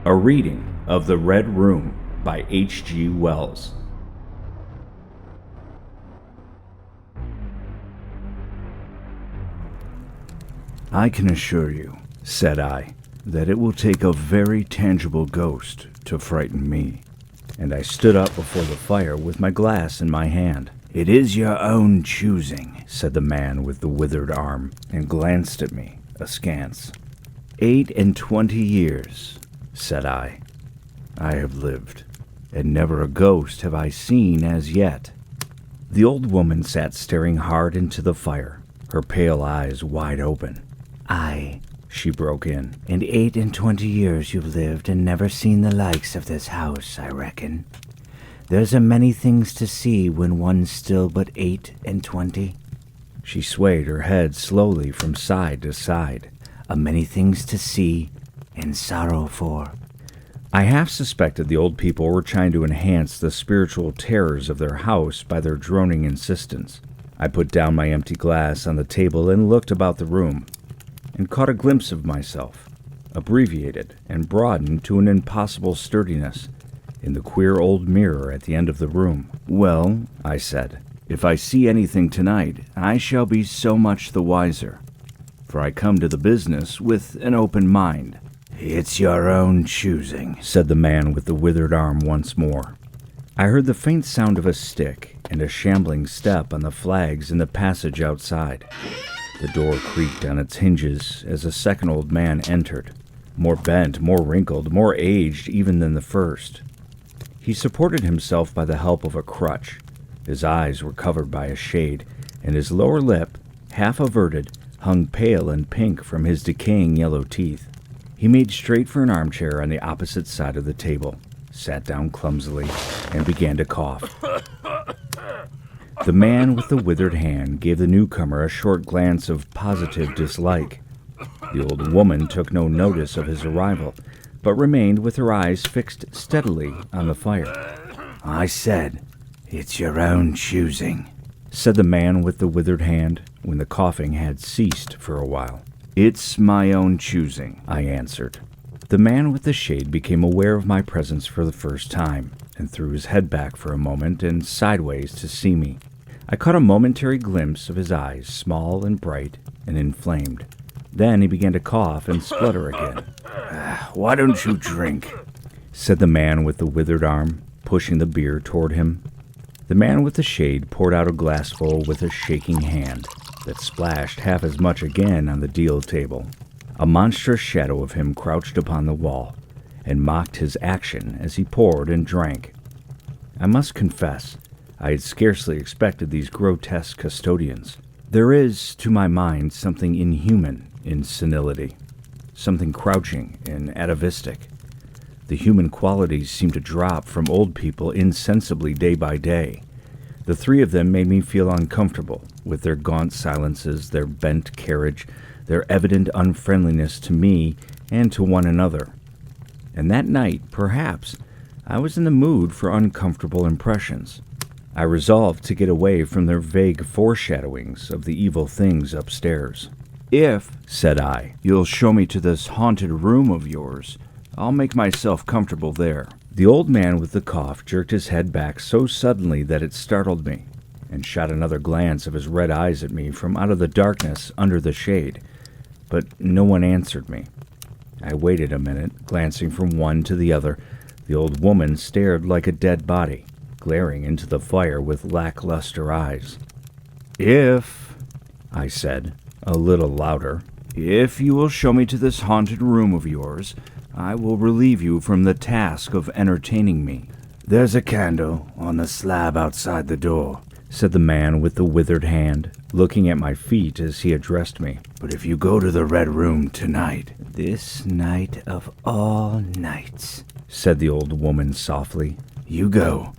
A reading of The Red Room by H.G. Wells. I can assure you, said I, that it will take a very tangible ghost to frighten me. And I stood up before the fire with my glass in my hand. It is your own choosing, said the man with the withered arm, and glanced at me, askance. 28 years, said I have lived, and never a ghost have I seen as yet. The old woman sat staring hard into the fire, her pale eyes wide open. Aye, she broke in, and 28 years you've lived and never seen the likes of this house, I reckon. There's a many things to see when one's still but 28. She swayed her head slowly from side to side. A many things to see and sorrow for. I half suspected the old people were trying to enhance the spiritual terrors of their house by their droning insistence. I put down my empty glass on the table and looked about the room, and caught a glimpse of myself, abbreviated and broadened to an impossible sturdiness, in the queer old mirror at the end of the room. Well, I said, if I see anything tonight, I shall be so much the wiser, for I come to the business with an open mind. It's your own choosing, said the man with the withered arm once more. I heard the faint sound of a stick and a shambling step on the flags in the passage outside. The door creaked on its hinges as a second old man entered, more bent, more wrinkled, more aged even than the first. He supported himself by the help of a crutch. His eyes were covered by a shade, and his lower lip, half averted, hung pale and pink from his decaying yellow teeth. He made straight for an armchair on the opposite side of the table, sat down clumsily, and began to cough. The man with the withered hand gave the newcomer a short glance of positive dislike. The old woman took no notice of his arrival, but remained with her eyes fixed steadily on the fire. I said, it's your own choosing, said the man with the withered hand, when the coughing had ceased for a while. It's my own choosing, I answered. The man with the shade became aware of my presence for the first time, and threw his head back for a moment and sideways to see me. I caught a momentary glimpse of his eyes, small and bright and inflamed. Then he began to cough and splutter again. Why don't you drink? Said the man with the withered arm, pushing the beer toward him. The man with the shade poured out a glassful with a shaking hand that splashed half as much again on the deal table. A monstrous shadow of him crouched upon the wall and mocked his action as he poured and drank. I must confess, I had scarcely expected these grotesque custodians. There is, to my mind, something inhuman in senility, something crouching and atavistic. The human qualities seem to drop from old people insensibly day by day. The three of them made me feel uncomfortable, with their gaunt silences, their bent carriage, their evident unfriendliness to me and to one another. And that night, perhaps, I was in the mood for uncomfortable impressions. I resolved to get away from their vague foreshadowings of the evil things upstairs. If, said I, you'll show me to this haunted room of yours, I'll make myself comfortable there. The old man with the cough jerked his head back so suddenly that it startled me, and shot another glance of his red eyes at me from out of the darkness under the shade, but no one answered me. I waited a minute, glancing from one to the other. The old woman stared like a dead body, glaring into the fire with lackluster eyes. If, I said, a little louder, if you will show me to this haunted room of yours, I will relieve you from the task of entertaining me. There's a candle on the slab outside the door, said the man with the withered hand, looking at my feet as he addressed me. But if you go to the Red Room tonight, this night of all nights, said the old woman softly, you go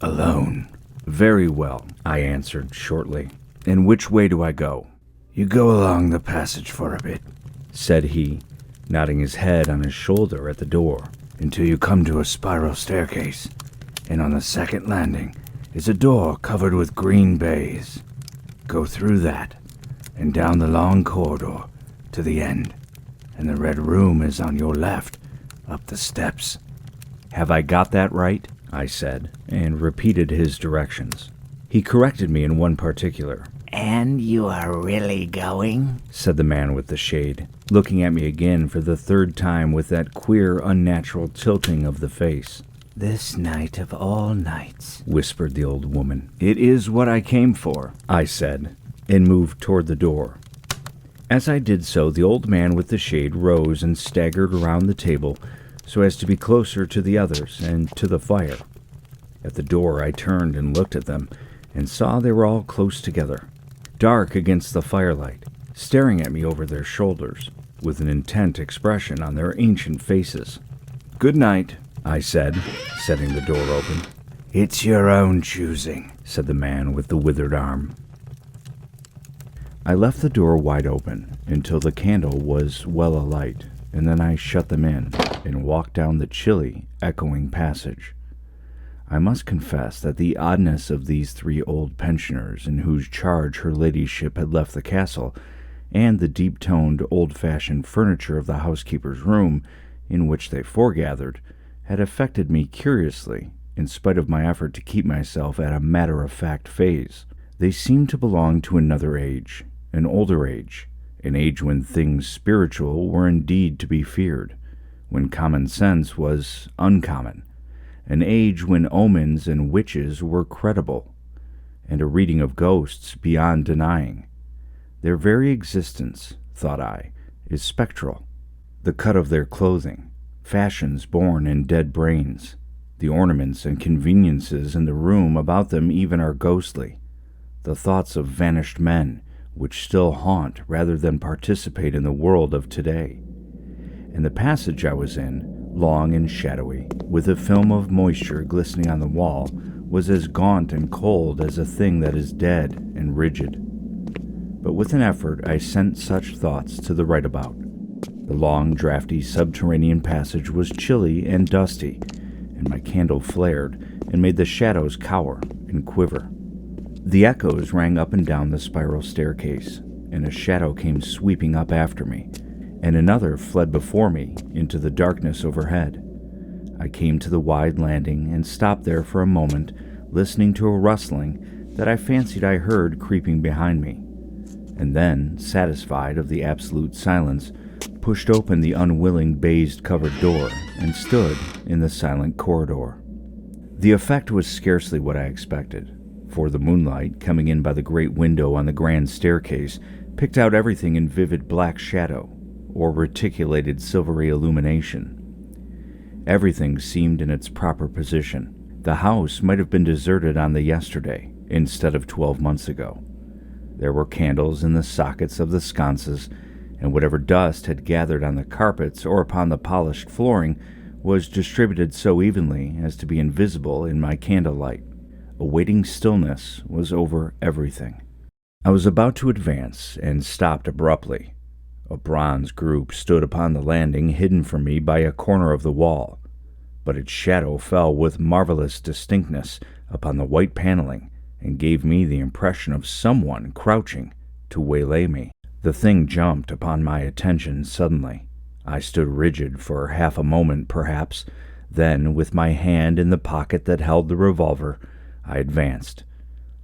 alone. Very well, I answered shortly. And which way do I go? You go along the passage for a bit, said he, nodding his head on his shoulder at the door, until you come to a spiral staircase, and on the second landing is a door covered with green baize. Go through that, and down the long corridor to the end, and the Red Room is on your left, up the steps. Have I got that right? I said, and repeated his directions. He corrected me in one particular. And you are really going? Said the man with the shade, looking at me again for the third time with that queer, unnatural tilting of the face. This night of all nights, whispered the old woman. It is what I came for, I said, and moved toward the door. As I did so, the old man with the shade rose and staggered around the table so as to be closer to the others and to the fire. At the door, I turned and looked at them and saw they were all close together, dark against the firelight, staring at me over their shoulders, with an intent expression on their ancient faces. Good night, I said, setting the door open. It's your own choosing, said the man with the withered arm. I left the door wide open until the candle was well alight, and then I shut them in and walked down the chilly, echoing passage. I must confess that the oddness of these three old pensioners in whose charge her ladyship had left the castle, and the deep-toned, old-fashioned furniture of the housekeeper's room in which they foregathered, had affected me curiously, in spite of my effort to keep myself at a matter-of-fact phase. They seemed to belong to another age, an older age, an age when things spiritual were indeed to be feared, when common sense was uncommon, an age when omens and witches were credible, and a reading of ghosts beyond denying. Their very existence, thought I, is spectral. The cut of their clothing, fashions born in dead brains, the ornaments and conveniences in the room about them even are ghostly. The thoughts of vanished men, which still haunt rather than participate in the world of today. And the passage I was in, long and shadowy, with a film of moisture glistening on the wall, was as gaunt and cold as a thing that is dead and rigid. But with an effort I sent such thoughts to the right about. The long, drafty subterranean passage was chilly and dusty, and my candle flared and made the shadows cower and quiver. The echoes rang up and down the spiral staircase, and a shadow came sweeping up after me, and another fled before me into the darkness overhead. I came to the wide landing and stopped there for a moment, listening to a rustling that I fancied I heard creeping behind me, and then, satisfied of the absolute silence, pushed open the unwilling baize-covered door and stood in the silent corridor. The effect was scarcely what I expected, for the moonlight, coming in by the great window on the grand staircase, picked out everything in vivid black shadow, or reticulated silvery illumination. Everything seemed in its proper position. The house might have been deserted on the yesterday, instead of 12 months ago. There were candles in the sockets of the sconces, and whatever dust had gathered on the carpets or upon the polished flooring was distributed so evenly as to be invisible in my candlelight. A waiting stillness was over everything. I was about to advance and stopped abruptly. A bronze group stood upon the landing, hidden from me by a corner of the wall, but its shadow fell with marvelous distinctness upon the white paneling and gave me the impression of someone crouching to waylay me. The thing jumped upon my attention suddenly. I stood rigid for half a moment, perhaps. Then, with my hand in the pocket that held the revolver, I advanced,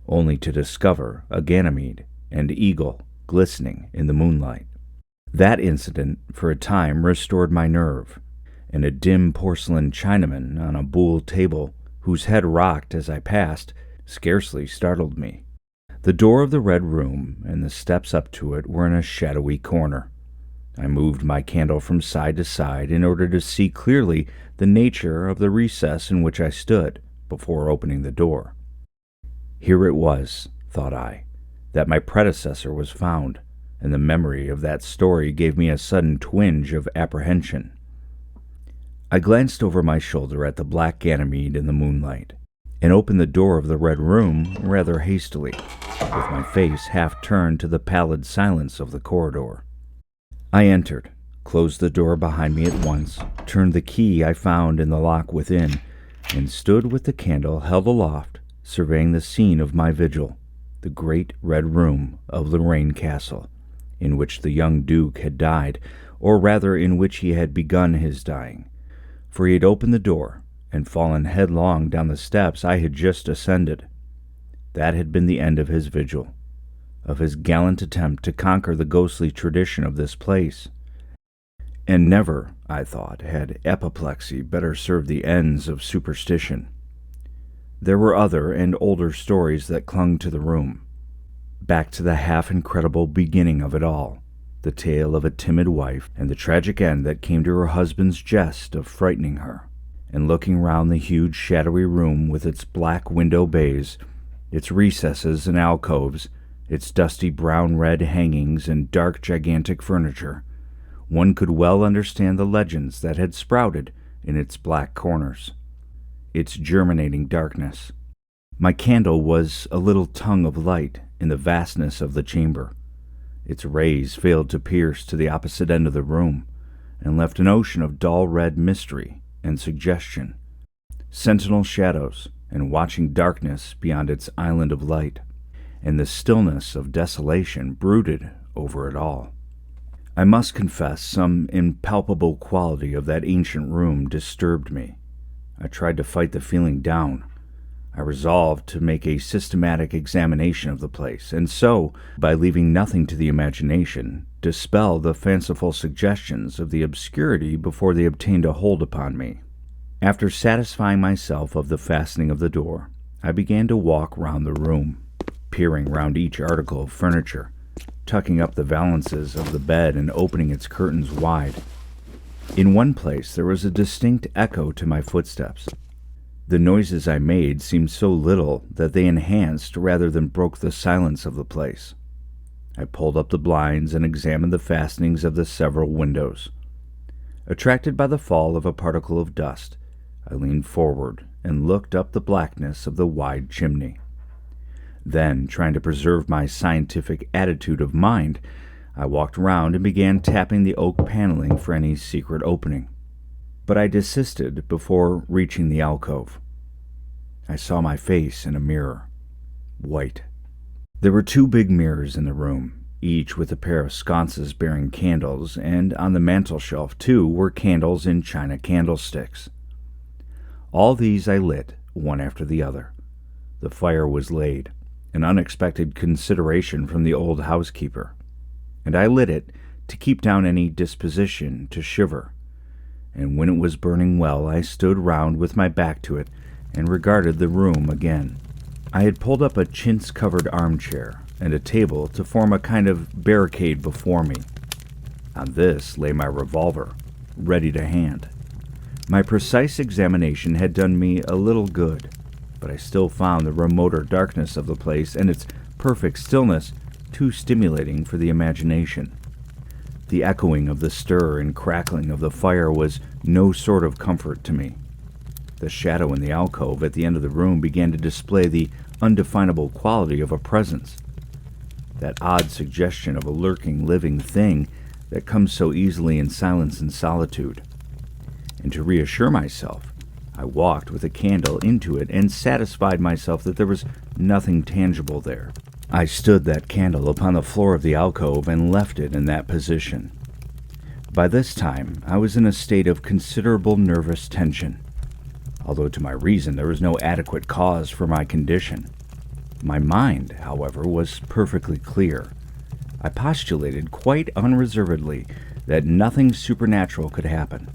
only to discover a Ganymede and eagle glistening in the moonlight. That incident, for a time, restored my nerve, and a dim porcelain Chinaman on a buhl table, whose head rocked as I passed, scarcely startled me. The door of the Red Room and the steps up to it were in a shadowy corner. I moved my candle from side to side in order to see clearly the nature of the recess in which I stood before opening the door. Here it was, thought I, that my predecessor was found, and the memory of that story gave me a sudden twinge of apprehension. I glanced over my shoulder at the black Ganymede in the moonlight, and opened the door of the Red Room rather hastily, with my face half turned to the pallid silence of the corridor. I entered, closed the door behind me at once, turned the key I found in the lock within, and stood with the candle held aloft, surveying the scene of my vigil, the great Red Room of Lorraine Castle, in which the young Duke had died, or rather in which he had begun his dying, for he had opened the door and fallen headlong down the steps I had just ascended. That had been the end of his vigil, of his gallant attempt to conquer the ghostly tradition of this place. And never, I thought, had apoplexy better served the ends of superstition. There were other and older stories that clung to the room, back to the half-incredible beginning of it all, the tale of a timid wife and the tragic end that came to her husband's jest of frightening her. And looking round the huge shadowy room with its black window bays, its recesses and alcoves, its dusty brown-red hangings and dark gigantic furniture, one could well understand the legends that had sprouted in its black corners, its germinating darkness. My candle was a little tongue of light in the vastness of the chamber. Its rays failed to pierce to the opposite end of the room, and left an ocean of dull red mystery and suggestion, sentinel shadows and watching darkness beyond its island of light, and the stillness of desolation brooded over it all. I must confess some impalpable quality of that ancient room disturbed me. I tried to fight the feeling down. I resolved to make a systematic examination of the place, and so, by leaving nothing to the imagination, dispel the fanciful suggestions of the obscurity before they obtained a hold upon me. After satisfying myself of the fastening of the door, I began to walk round the room, peering round each article of furniture, tucking up the valances of the bed and opening its curtains wide. In one place there was a distinct echo to my footsteps. The noises I made seemed so little that they enhanced rather than broke the silence of the place. I pulled up the blinds and examined the fastenings of the several windows. Attracted by the fall of a particle of dust, I leaned forward and looked up the blackness of the wide chimney. Then, trying to preserve my scientific attitude of mind, I walked round and began tapping the oak paneling for any secret opening. But I desisted before reaching the alcove. I saw my face in a mirror, white. There were 2 big mirrors in the room, each with a pair of sconces bearing candles, and on the mantel-shelf, too, were candles in china candlesticks. All these I lit, one after the other. The fire was laid, an unexpected consideration from the old housekeeper, and I lit it to keep down any disposition to shiver. And when it was burning well, I stood round with my back to it and regarded the room again. I had pulled up a chintz-covered armchair and a table to form a kind of barricade before me. On this lay my revolver, ready to hand. My precise examination had done me a little good, but I still found the remoter darkness of the place and its perfect stillness too stimulating for the imagination. The echoing of the stir and crackling of the fire was no sort of comfort to me. The shadow in the alcove at the end of the room began to display the undefinable quality of a presence, that odd suggestion of a lurking, living thing that comes so easily in silence and solitude. And to reassure myself, I walked with a candle into it and satisfied myself that there was nothing tangible there. I stood that candle upon the floor of the alcove and left it in that position. By this time, I was in a state of considerable nervous tension, although to my reason there was no adequate cause for my condition. My mind, however, was perfectly clear. I postulated quite unreservedly that nothing supernatural could happen,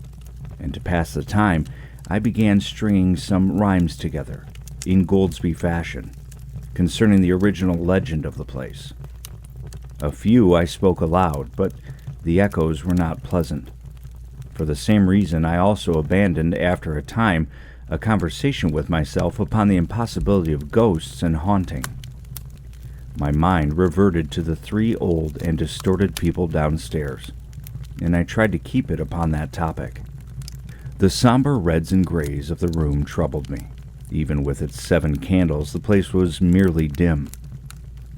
and to pass the time, I began stringing some rhymes together, in Goldsby fashion, concerning the original legend of the place. A few I spoke aloud, but the echoes were not pleasant. For the same reason, I also abandoned, after a time, a conversation with myself upon the impossibility of ghosts and haunting. My mind reverted to the 3 old and distorted people downstairs, and I tried to keep it upon that topic. The somber reds and grays of the room troubled me. Even with its 7 candles, the place was merely dim.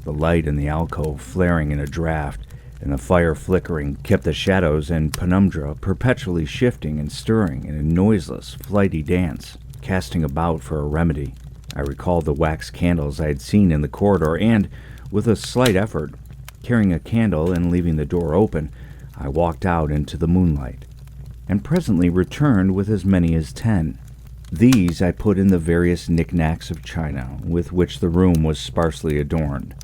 The light in the alcove flaring in a draught, and the fire flickering, kept the shadows and penumbra perpetually shifting and stirring in a noiseless, flighty dance, casting about for a remedy. I recalled the wax candles I had seen in the corridor, and, with a slight effort, carrying a candle and leaving the door open, I walked out into the moonlight. and presently returned with as many as 10. These I put in the various knickknacks of china with which the room was sparsely adorned,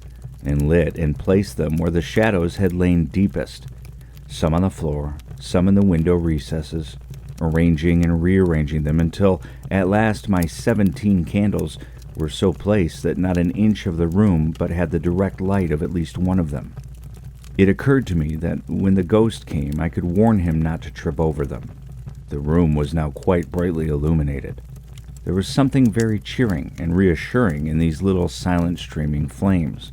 and lit and placed them where the shadows had lain deepest, some on the floor, some in the window recesses, arranging and rearranging them until at last my 17 candles were so placed that not an inch of the room but had the direct light of at least one of them. It occurred to me that when the ghost came I could warn him not to trip over them. The room was now quite brightly illuminated. There was something very cheering and reassuring in these little silent streaming flames,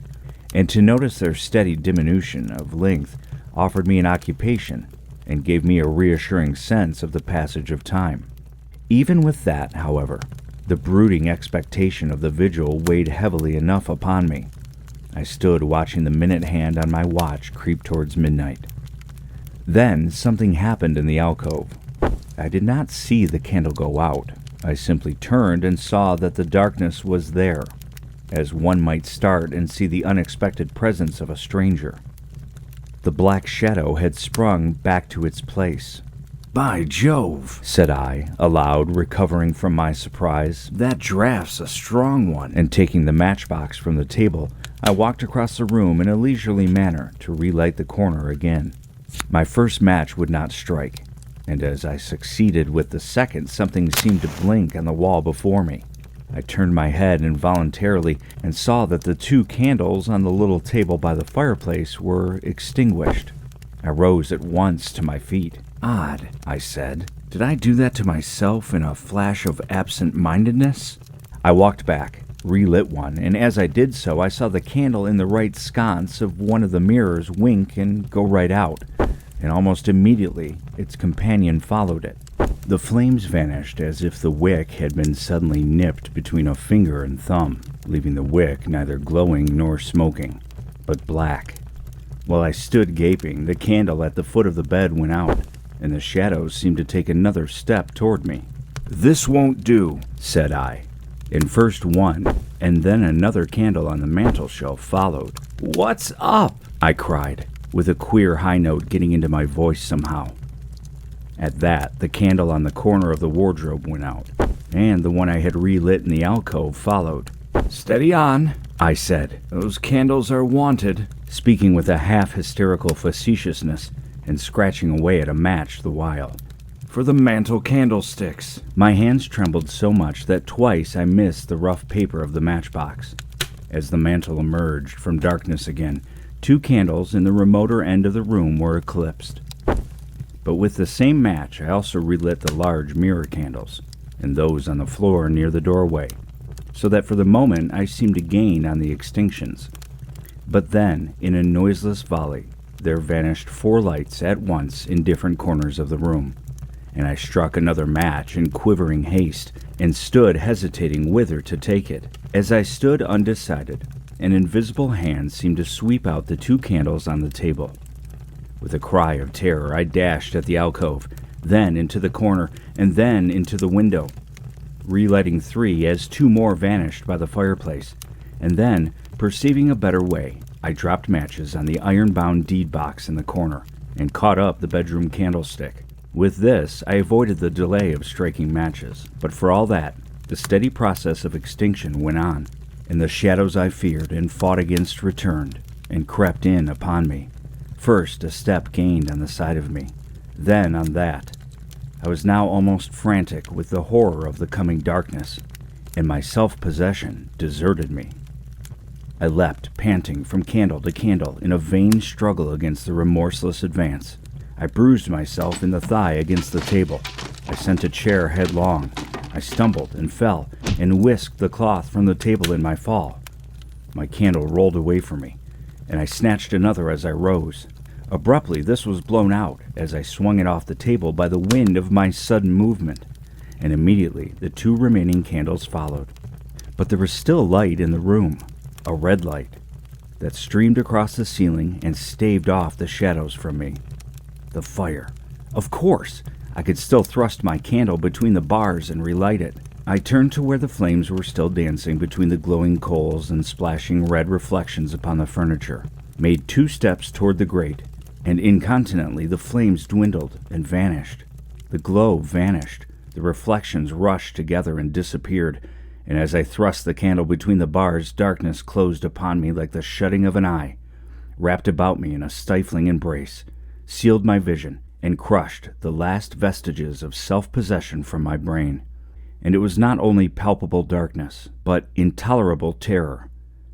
and to notice their steady diminution of length offered me an occupation and gave me a reassuring sense of the passage of time. Even with that, however, the brooding expectation of the vigil weighed heavily enough upon me. I stood watching the minute hand on my watch creep towards midnight. Then something happened in the alcove. I did not see the candle go out. I simply turned and saw that the darkness was there, as one might start and see the unexpected presence of a stranger. The black shadow had sprung back to its place. "By Jove," said I, aloud, recovering from my surprise. "that draft's a strong one." And taking the matchbox from the table, I walked across the room in a leisurely manner to relight the corner again. My first match would not strike, and as I succeeded with the second, something seemed to blink on the wall before me. I turned my head involuntarily and saw that the 2 candles on the little table by the fireplace were extinguished. I rose at once to my feet. "Odd," I said. "Did I do that to myself in a flash of absent-mindedness?" I walked back, relit one, and as I did so, I saw the candle in the right sconce of one of the mirrors wink and go right out, and almost immediately its companion followed it. The flames vanished as if the wick had been suddenly nipped between a finger and thumb, leaving the wick neither glowing nor smoking, but black. While I stood gaping, the candle at the foot of the bed went out, and the shadows seemed to take another step toward me. "This won't do," said I, and first one, and then another candle on the mantel shelf followed. "What's up?" I cried, with a queer high note getting into my voice somehow. At that, the candle on the corner of the wardrobe went out, and the one I had relit in the alcove followed. "Steady on," I said. "Those candles are wanted," speaking with a half-hysterical facetiousness and scratching away at a match the while. "For the mantel candlesticks." My hands trembled so much that twice I missed the rough paper of the matchbox. As the mantel emerged from darkness again, 2 candles in the remoter end of the room were eclipsed. But with the same match, I also relit the large mirror candles, and those on the floor near the doorway, so that for the moment I seemed to gain on the extinctions. But then, in a noiseless volley, there vanished 4 lights at once in different corners of the room, and I struck another match in quivering haste, and stood hesitating whither to take it. As I stood undecided, an invisible hand seemed to sweep out the 2 candles on the table. With a cry of terror, I dashed at the alcove, then into the corner, and then into the window, relighting 3 as 2 more vanished by the fireplace, and then, perceiving a better way, I dropped matches on the iron-bound deed box in the corner, and caught up the bedroom candlestick. With this, I avoided the delay of striking matches, but for all that, the steady process of extinction went on, and the shadows I feared and fought against returned, and crept in upon me. First, a step gained on the side of me, then on that. I was now almost frantic with the horror of the coming darkness, and my self-possession deserted me. I leapt, panting, from candle to candle in a vain struggle against the remorseless advance. I bruised myself in the thigh against the table. I sent a chair headlong. I stumbled and fell, and whisked the cloth from the table in my fall. My candle rolled away from me, and I snatched another as I rose. Abruptly, this was blown out as I swung it off the table by the wind of my sudden movement, and immediately the 2 remaining candles followed. But there was still light in the room, a red light, that streamed across the ceiling and staved off the shadows from me. The fire. Of course! I could still thrust my candle between the bars and relight it. I turned to where the flames were still dancing between the glowing coals and splashing red reflections upon the furniture, made 2 steps toward the grate, and incontinently the flames dwindled and vanished. The glow vanished. The reflections rushed together and disappeared, and as I thrust the candle between the bars, darkness closed upon me like the shutting of an eye, wrapped about me in a stifling embrace, sealed my vision, and crushed the last vestiges of self-possession from my brain. And it was not only palpable darkness, but intolerable terror.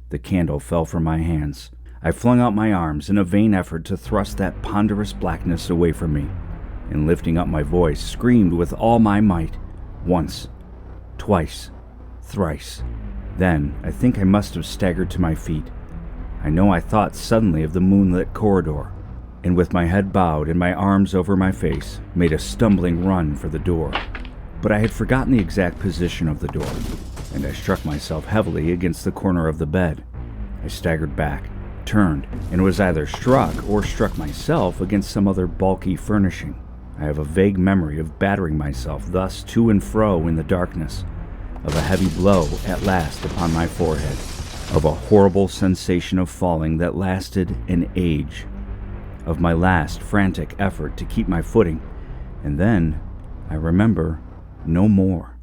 The candle fell from my hands. I flung out my arms in a vain effort to thrust that ponderous blackness away from me, and lifting up my voice, screamed with all my might, once, twice, thrice. Then I think I must have staggered to my feet. I know I thought suddenly of the moonlit corridor, and with my head bowed and my arms over my face, made a stumbling run for the door. But I had forgotten the exact position of the door, and I struck myself heavily against the corner of the bed. I staggered back, turned, and was either struck or struck myself against some other bulky furnishing. I have a vague memory of battering myself thus to and fro in the darkness, of a heavy blow at last upon my forehead, of a horrible sensation of falling that lasted an age, of my last frantic effort to keep my footing, and then I remember no more.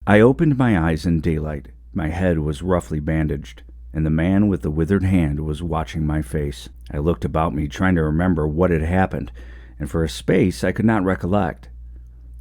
I opened my eyes in daylight. My head was roughly bandaged, and the man with the withered hand was watching my face. I looked about me, trying to remember what had happened, and for a space I could not recollect.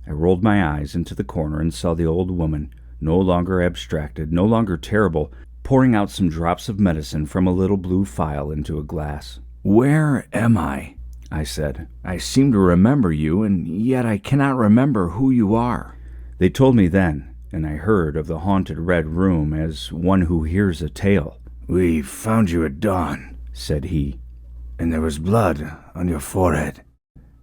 I rolled my eyes into the corner and saw the old woman, no longer abstracted, no longer terrible, pouring out some drops of medicine from a little blue phial into a glass. "Where am I?" I said. "I seem to remember you, and yet I cannot remember who you are." They told me then, and I heard of the haunted red room as one who hears a tale. "We found you at dawn," said he, "and there was blood on your forehead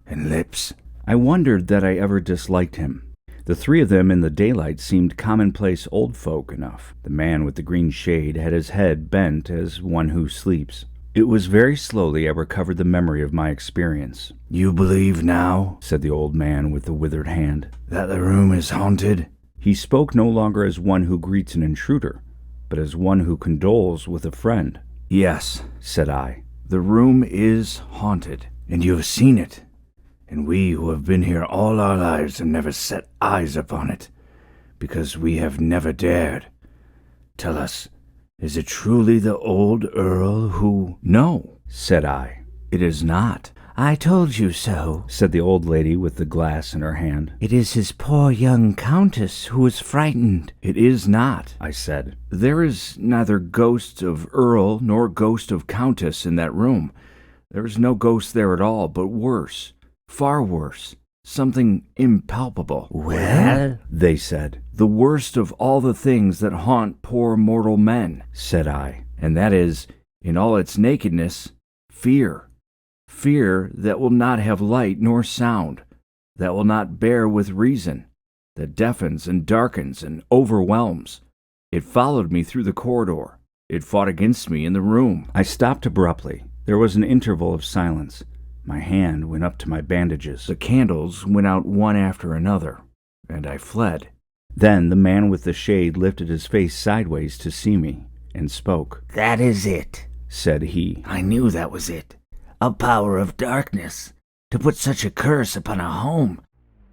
and lips." I wondered that I ever disliked him. The three of them in the daylight seemed commonplace old folk enough. The man with the green shade had his head bent as one who sleeps. It was very slowly I recovered the memory of my experience. "You believe now," said the old man with the withered hand, "that the room is haunted?" He spoke no longer as one who greets an intruder, but as one who condoles with a friend. "Yes," said I, "the room is haunted, and you have seen it. And we who have been here all our lives have never set eyes upon it, because we have never dared. Tell us, is it truly the old Earl who—" "No," said I, "it is not." "I told you so," said the old lady with the glass in her hand. "It is his poor young countess who is frightened." "It is not," I said. "There is neither ghost of Earl nor ghost of Countess in that room. There is no ghost there at all, but worse, far worse, something impalpable." "Well?" they said. "The worst of all the things that haunt poor mortal men," said I. "and that is, in all its nakedness, fear. Fear that will not have light nor sound, that will not bear with reason, that deafens and darkens and overwhelms. It followed me through the corridor. It fought against me in the room." I stopped abruptly. There was an interval of silence. My hand went up to my bandages. The candles went out one after another, and I fled. Then the man with the shade lifted his face sideways to see me, and spoke. "That is it," said he. "I knew that was it. A power of darkness, to put such a curse upon a home.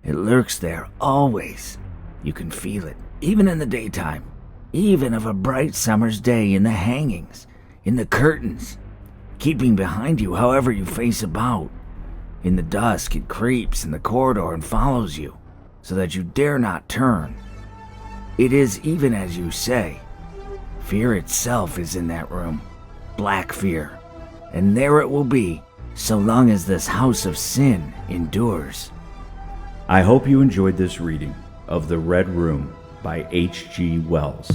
It lurks there always. You can feel it, even in the daytime, even of a bright summer's day, in the hangings, in the curtains, keeping behind you however you face about. In the dusk it creeps in the corridor and follows you, so that you dare not turn. It is even as you say. Fear itself is in that room, black fear, and there it will be so long as this house of sin endures." I hope you enjoyed this reading of The Red Room by H.G. Wells.